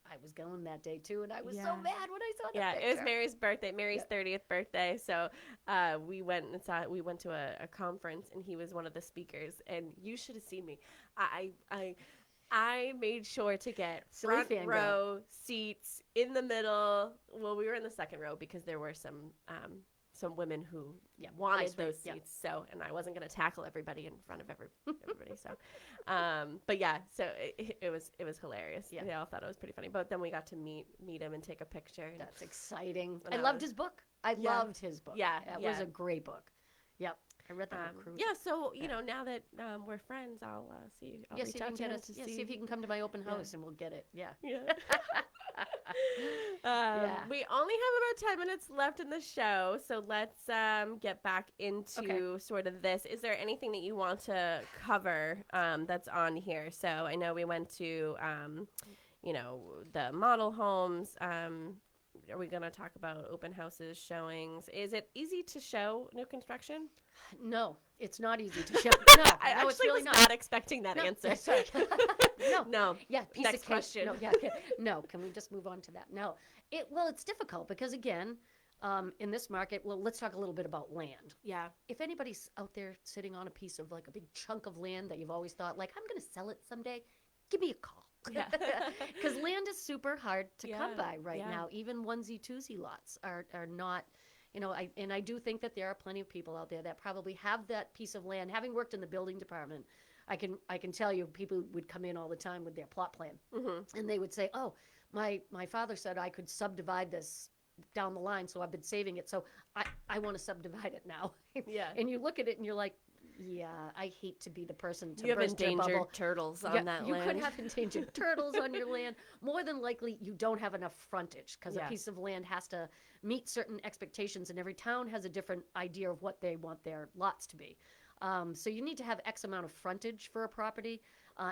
I was going that day too, and I was so mad when I saw that. Yeah, picture. It was Mary's birthday, Mary's 30th birthday. So we went to a conference, and he was one of the speakers. And you should have seen me. I made sure to get front row seats in the middle. Well, we were in the second row because there were some women who wanted those seats. So, and I wasn't going to tackle everybody in front of everybody. So, but yeah, so it was hilarious. Yeah. They all thought it was pretty funny. But then we got to meet him and take a picture. That's exciting. I loved his book. I loved his book. Yeah. It was a great book. Yep. I read that on cruise. Yeah, so, you know, now that we're friends, I'll see. I'll reach out to him to see if he can come to my open house and we'll get it. Yeah. We only have about 10 minutes left in the show, so let's get back into sort of this. Is there anything that you want to cover that's on here? So I know we went to, the model homes. Are we going to talk about open houses, showings? Is it easy to show new construction? No, it's not easy to show. No, I actually it's really was not expecting that answer. Sorry. No. Yeah, piece Next of cake. question. No, can we just move on to that? No. It's difficult because, again, in this market, let's talk a little bit about land. Yeah. If anybody's out there sitting on a piece of, like, a big chunk of land that you've always thought, like, I'm going to sell it someday, give me a call. Yeah. Because land is super hard to come by now. Even onesie-twosie lots are not, I do think that there are plenty of people out there that probably have that piece of land. Having worked in the building department, I can tell you people would come in all the time with their plot plan. Mm-hmm. And they would say, oh, my father said I could subdivide this down the line, so I've been saving it. So I want to subdivide it now. Yeah. And you look at it and you're like, yeah, I hate to be the person to you have burst your endangered bubble. turtles on that you land. You could have endangered turtles on your land. More than likely, you don't have enough frontage because a piece of land has to meet certain expectations, and every town has a different idea of what they want their lots to be. So you need to have X amount of frontage for a property,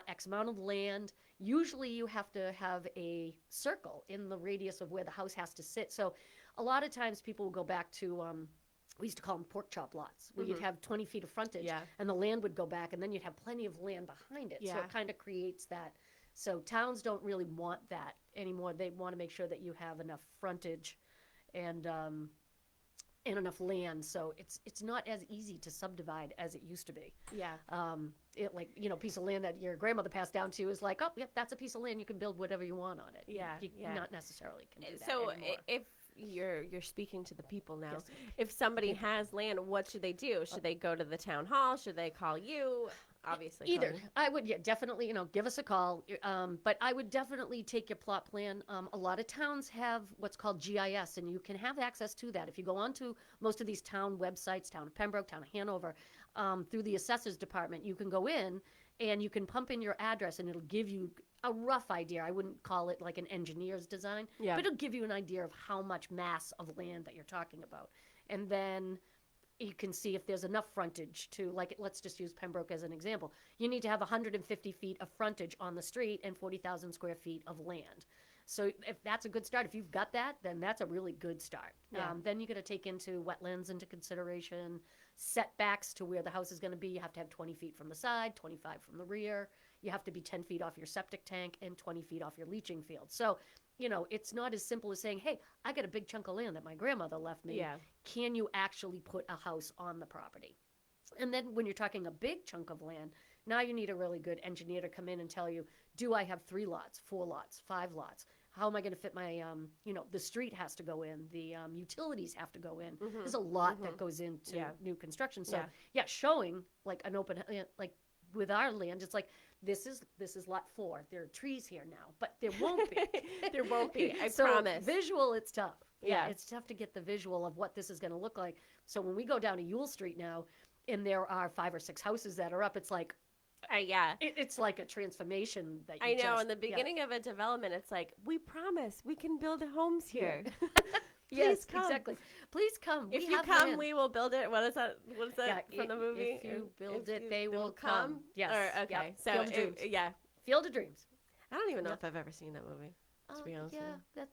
X amount of land. Usually you have to have a circle in the radius of where the house has to sit. So a lot of times people will go back to... we used to call them pork chop lots, where you'd have 20 feet of frontage, and the land would go back, and then you'd have plenty of land behind it. So it kind of creates So towns don't really want that anymore. They want to make sure that you have enough frontage and enough land. So it's not as easy to subdivide as it used to be. Yeah. It like, piece of land that your grandmother passed down to you is like, oh, yep, that's a piece of land. You can build whatever you want on it. Yeah. You not necessarily can do that So anymore. if you're speaking to the people now, Yes. if somebody has land, what should they do? Should they go to the town hall? Should they call you? Obviously, call Either. you. I would, definitely, give us a call. But I would definitely take your plot plan. A lot of towns have what's called GIS, and you can have access to that. If you go on to most of these town websites, Town of Pembroke, Town of Hanover, through the assessors department, you can go in and you can pump in your address, and it'll give you a rough idea. I wouldn't call it like an engineer's design, Yeah. but it'll give you an idea of how much mass of land that you're talking about. And then you can see if there's enough frontage to, like, let's just use Pembroke as an example. You need to have 150 feet of frontage on the street and 40,000 square feet of land. So if that's a good start, if you've got that, then that's a really good start. Yeah. Then you got to take into wetlands into consideration, setbacks to where the house is going to be. You have to have 20 feet from the side, 25 from the rear. You have to be 10 feet off your septic tank and 20 feet off your leaching field. So, it's not as simple as saying, hey, I got a big chunk of land that my grandmother left me. Yeah. Can you actually put a house on the property? And then when you're talking a big chunk of land, now you need a really good engineer to come in and tell you, do I have 3 lots, 4 lots, 5 lots? How am I going to fit my, the street has to go in, the utilities have to go in. Mm-hmm. There's a lot that goes into Yeah. new construction. So, Yeah. showing like an open, like with our land, it's like, this is lot 4. There are trees here now, but there won't be. There won't be. I So promise. visual, it's tough. Yeah. It's tough to get the visual of what this is going to look like. So when we go down to Yule Street now, and there are 5 or 6 houses that are up, it's like, Yeah. it's like a transformation that you I know. just, In the beginning of a development, it's like, we promise we can build homes here. Yes, come. exactly. Please come. If We you have come, land. we will build it. What is that? What is that Yeah, from the movie? If you build it, you they will build come. Yes. Or, okay. Yep. So Field of Dreams. yeah, Field of Dreams. I don't even know Yep. if I've ever seen that movie. To be honest, Yeah, with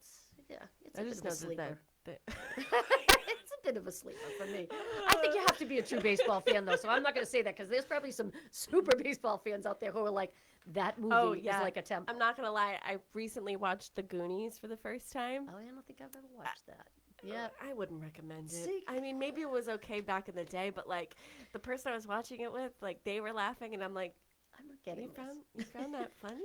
it's I a just bit know of a sleeper. that It's a bit of a sleeper for me. I think you have to be a true baseball fan, though, so I'm not going to say that because there's probably some super baseball fans out there who are like, that movie is like a temple. I'm not gonna lie. I recently watched The Goonies for the first time. Oh, I don't think I've ever watched that. Yeah. I wouldn't recommend it. See? I mean, maybe it was okay back in the day, but like the person I was watching it with, like they were laughing, and I'm like, I'm not getting you this. found that funny?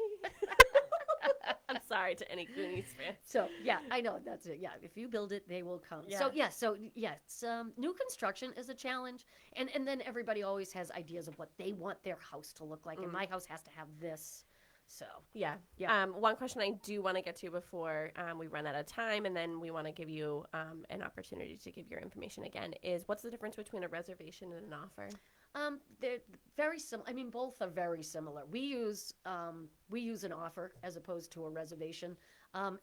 I'm sorry to any Goonies fans. So, yeah, I know. That's it. Yeah, if you build it, they will come. Yeah. So, it's, new construction is a challenge. And then everybody always has ideas of what they want their house to look like. And my house has to have this. So, Yeah. Yeah. One question I do want to get to before we run out of time, and then we want to give you an opportunity to give your information again, is what's the difference between a reservation and an offer? they're very similar. I mean, both are very similar. We use an offer as opposed to a reservation.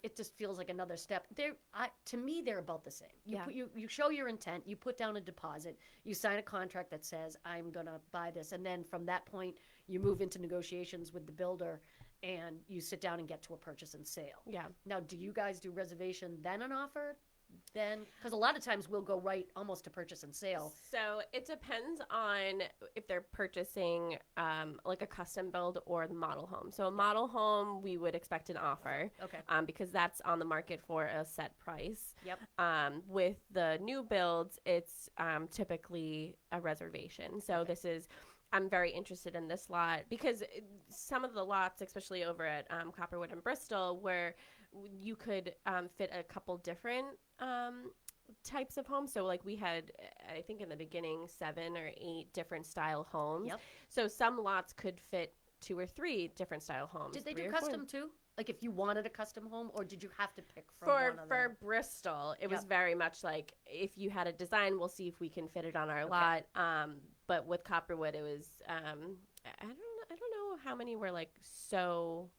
It just feels like another step. To me, they're about the same. You show your intent. You put down a deposit. You sign a contract that says, I'm going to buy this. And then from that point, you move into negotiations with the builder and you sit down and get to a purchase and sale. Yeah. Now, do you guys do reservation then an offer? Then, because a lot of times we'll go right almost to purchase and sale. So it depends on if they're purchasing like a custom build or the model home. So a model home, we would expect an offer. Okay. Because that's on the market for a set price. Yep. With the new builds, it's typically a reservation. So this is, I'm very interested in this lot because some of the lots, especially over at Copperwood and Bristol, where you could fit a couple different types of homes. So like we had, I think in the beginning, 7 or 8 different style homes. Yep. So some lots could fit 2 or 3 different style homes. Did they 3 do or 4. custom too? Like if you wanted a custom home, or did you have to pick from For one of them? Bristol, it was Yep. very much like, if you had a design, we'll see if we can fit it on our lot. But with Copperwood, it was I don't know how many were like so.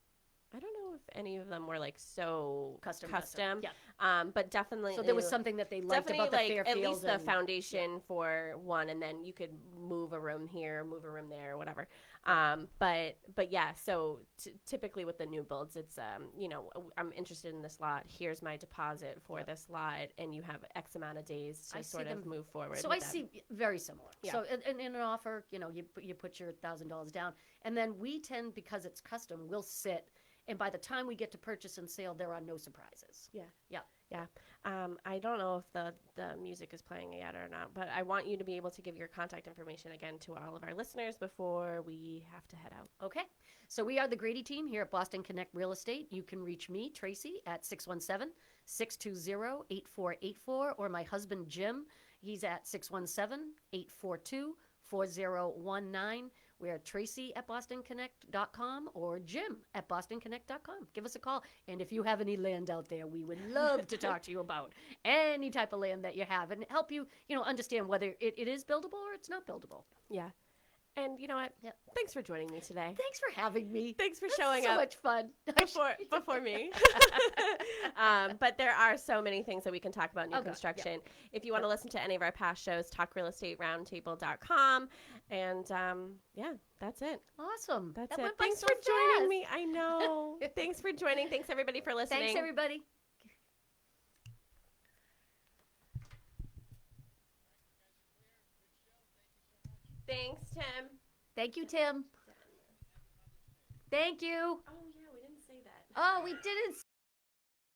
I don't know if any of them were like so Custom. Yeah. But definitely. So there was something that they liked definitely about the like Fairfield. at least the and- foundation for one, and then you could move a room here, move a room there, whatever. But yeah, so typically with the new builds, it's I'm interested in this lot. Here's my deposit for this lot, and you have X amount of days to sort of move forward. So with I them. see very similar. Yeah. So in an offer, you put your $1,000 down, and then we tend, because it's custom, we'll sit And by the time we get to purchase and sale, there are no surprises. Yeah. Yeah. Yeah. I don't know if the music is playing yet or not, but I want you to be able to give your contact information again to all of our listeners before we have to head out. Okay. So we are the Grady team here at Boston Connect Real Estate. You can reach me, Tracy, at 617-620-8484, or my husband, Jim. He's at 617-842-4019. We're Tracy at BostonConnect.com or Jim at BostonConnect.com. Give us a call. And if you have any land out there, we would love to talk to you about any type of land that you have and help you, understand whether it is buildable or it's not buildable. Yeah. And you know what? Yep. Thanks for joining me today. Thanks for having me. Thanks for That's showing so up. So much fun. Before me. But there are so many things that we can talk about in new construction. Yeah. If you want to listen to any of our past shows, talkrealestateroundtable.com. And that's it. Awesome. That's that it. Went by Thanks so for fast. joining me. I know. Thanks for joining. Thanks everybody for listening. Thanks everybody. Thanks, Tim. Thank you, Tim. Thank you. Oh, yeah, we didn't say that. Oh, we didn't